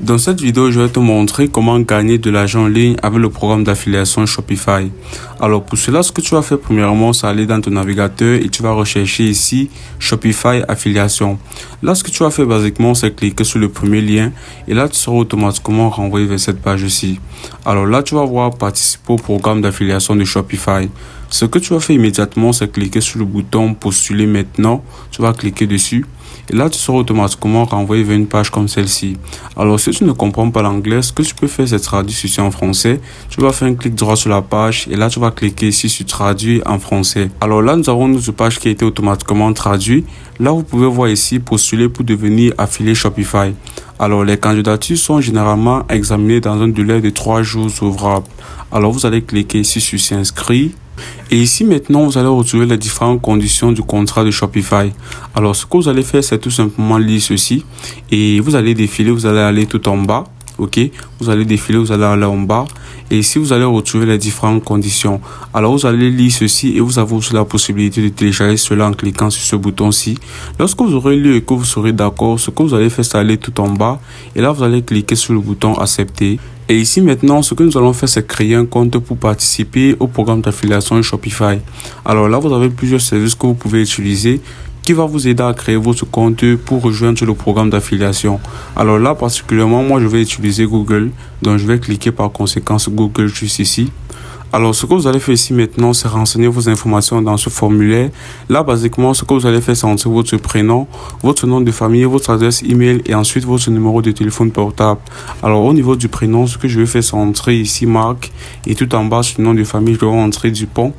Dans cette vidéo, je vais te montrer comment gagner de l'argent en ligne avec le programme d'affiliation Shopify. Alors pour cela, ce que tu vas faire premièrement, c'est aller dans ton navigateur et tu vas rechercher ici Shopify affiliation. Là, ce que tu vas faire basiquement, c'est cliquer sur le premier lien et là, tu seras automatiquement renvoyé vers cette page ici. Alors là, tu vas voir participer au programme d'affiliation de Shopify. Ce que tu vas faire immédiatement, c'est cliquer sur le bouton postuler maintenant. Tu vas cliquer dessus. Et là, tu seras automatiquement renvoyé vers une page comme celle-ci. Alors, si tu ne comprends pas l'anglais, ce que tu peux faire, c'est traduire ceci en français. Tu vas faire un clic droit sur la page et là, tu vas cliquer ici sur traduire en français. Alors là, nous avons notre page qui a été automatiquement traduite. Là, vous pouvez voir ici postuler pour devenir affilié Shopify. Alors, les candidatures sont généralement examinées dans un délai de 3 jours ouvrables. Alors, vous allez cliquer ici sur s'inscrire. Et ici maintenant, vous allez retrouver les différentes conditions du contrat de Shopify. Alors, ce que vous allez faire, c'est tout simplement lire ceci. Et vous allez défiler, vous allez aller tout en bas. Ok, vous allez défiler, vous allez aller en bas. Et ici, vous allez retrouver les différentes conditions. Alors, vous allez lire ceci et vous avez aussi la possibilité de télécharger cela en cliquant sur ce bouton-ci. Lorsque vous aurez lu et que vous serez d'accord, ce que vous allez faire, c'est aller tout en bas. Et là, vous allez cliquer sur le bouton accepter. Et ici maintenant, ce que nous allons faire, c'est créer un compte pour participer au programme d'affiliation Shopify. Alors là, vous avez plusieurs services que vous pouvez utiliser qui va vous aider à créer votre compte pour rejoindre le programme d'affiliation. Alors là, particulièrement, moi, je vais utiliser Google. Donc, je vais cliquer par conséquent sur Google juste ici. Alors, ce que vous allez faire ici maintenant, c'est renseigner vos informations dans ce formulaire. Là, basiquement, ce que vous allez faire, c'est entrer votre prénom, votre nom de famille, votre adresse email et ensuite votre numéro de téléphone portable. Alors, au niveau du prénom, ce que je vais faire, c'est entrer ici Marc et tout en bas, sur le nom de famille, je vais entrer Dupont.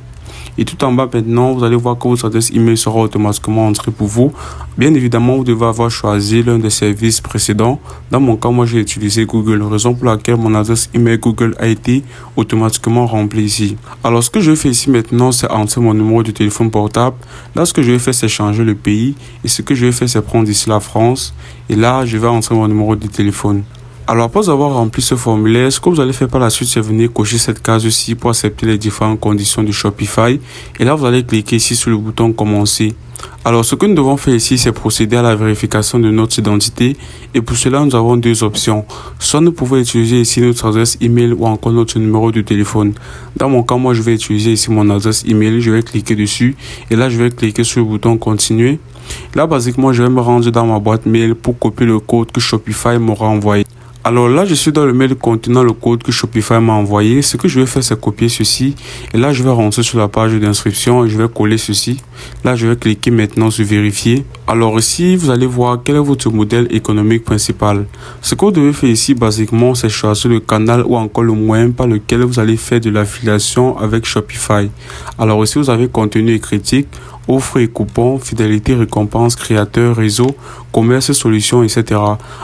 Et tout en bas maintenant, vous allez voir que votre adresse email sera automatiquement entrée pour vous. Bien évidemment, vous devez avoir choisi l'un des services précédents. Dans mon cas, moi j'ai utilisé Google, raison pour laquelle mon adresse email Google a été automatiquement remplie ici. Alors ce que je vais faire ici maintenant, c'est entrer mon numéro de téléphone portable. Là, ce que je vais faire, c'est changer le pays. Et ce que je vais faire, c'est prendre ici la France. Et là, je vais entrer mon numéro de téléphone. Alors, après avoir rempli ce formulaire, ce que vous allez faire par la suite, c'est venir cocher cette case-ci pour accepter les différentes conditions de Shopify. Et là, vous allez cliquer ici sur le bouton commencer. Alors, ce que nous devons faire ici, c'est procéder à la vérification de notre identité. Et pour cela, nous avons deux options. Soit nous pouvons utiliser ici notre adresse email ou encore notre numéro de téléphone. Dans mon cas, moi, je vais utiliser ici mon adresse email. Je vais cliquer dessus. Et là, je vais cliquer sur le bouton continuer. Là, basiquement, je vais me rendre dans ma boîte mail pour copier le code que Shopify m'aura envoyé. Alors là, je suis dans le mail contenant le code que Shopify m'a envoyé. Ce que je vais faire, c'est copier ceci. Et là, je vais rentrer sur la page d'inscription et je vais coller ceci. Là, je vais cliquer maintenant sur vérifier. Alors ici, vous allez voir quel est votre modèle économique principal. Ce que vous devez faire ici, basiquement, c'est choisir le canal ou encore le moyen par lequel vous allez faire de l'affiliation avec Shopify. Alors ici, vous avez contenu et critique, offres et coupons, fidélité, récompense, créateur, réseau, commerce, solutions, etc.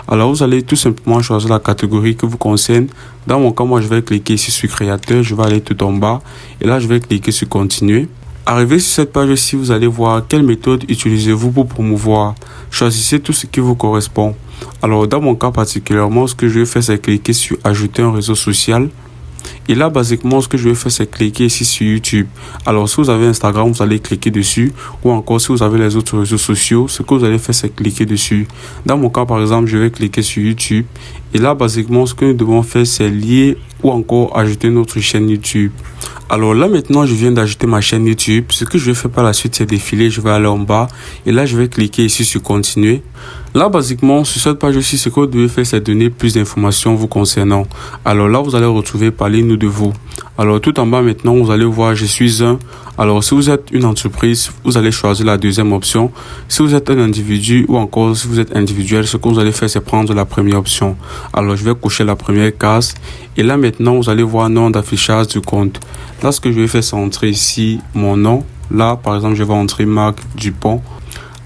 Alors, vous allez tout simplement choisir la catégorie qui vous concerne. Dans mon cas, moi, je vais cliquer ici sur créateur. Je vais aller tout en bas. Et là, je vais cliquer sur continuer. Arrivé sur cette page-ci, vous allez voir quelle méthode utilisez-vous pour promouvoir. Choisissez tout ce qui vous correspond. Alors, dans mon cas particulièrement, ce que je vais faire, c'est cliquer sur ajouter un réseau social. Et là, basiquement, ce que je vais faire, c'est cliquer ici sur YouTube. Alors, si vous avez Instagram, vous allez cliquer dessus. Ou encore, si vous avez les autres réseaux sociaux, ce que vous allez faire, c'est cliquer dessus. Dans mon cas, par exemple, je vais cliquer sur YouTube. Et là, basiquement, ce que nous devons faire, c'est lier ou encore ajouter notre chaîne YouTube. Alors là, maintenant, je viens d'ajouter ma chaîne YouTube. Ce que je vais faire par la suite, c'est défiler. Je vais aller en bas. Et là, je vais cliquer ici sur continuer. Là, basiquement, sur cette page aussi, ce que vous devez faire, c'est donner plus d'informations vous concernant. Alors là, vous allez retrouver parlez-nous de vous. Alors tout en bas maintenant, vous allez voir je suis un. Alors si vous êtes une entreprise, vous allez choisir la deuxième option. Si vous êtes un individu ou encore si vous êtes individuel, ce que vous allez faire, c'est prendre la première option. Alors je vais cocher la première case. Et là maintenant, vous allez voir nom d'affichage du compte. Là, ce que je vais faire, c'est entrer ici mon nom. Là, par exemple, je vais entrer Marc Dupont.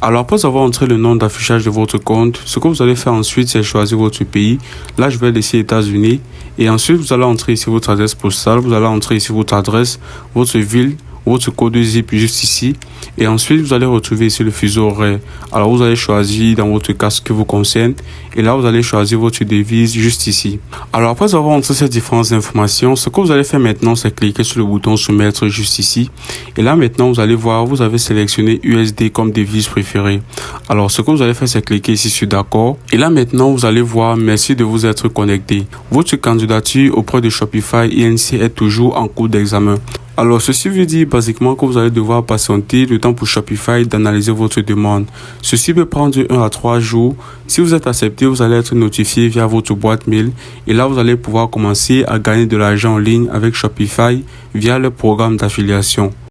Alors après avoir entré le nom d'affichage de votre compte, ce que vous allez faire ensuite, c'est choisir votre pays. Là, je vais laisser États-Unis. Et ensuite, vous allez entrer ici votre adresse postale. Vous allez entrer ici votre adresse, votre ville votre code zip juste ici. Et ensuite, vous allez retrouver ici le fuseau horaire. Alors, vous allez choisir dans votre cas ce qui vous concerne. Et là, vous allez choisir votre devise juste ici. Alors, après avoir entré ces différentes informations, ce que vous allez faire maintenant, c'est cliquer sur le bouton soumettre juste ici. Et là, maintenant, vous allez voir, vous avez sélectionné USD comme devise préférée. Alors, ce que vous allez faire, c'est cliquer ici sur d'accord. Et là, maintenant, vous allez voir, merci de vous être connecté. Votre candidature auprès de Shopify INC est toujours en cours d'examen. Alors, ceci veut dire basiquement que vous allez devoir patienter le temps pour Shopify d'analyser votre demande. Ceci peut prendre 1 à 3 jours. Si vous êtes accepté, vous allez être notifié via votre boîte mail. Et là, vous allez pouvoir commencer à gagner de l'argent en ligne avec Shopify via le programme d'affiliation.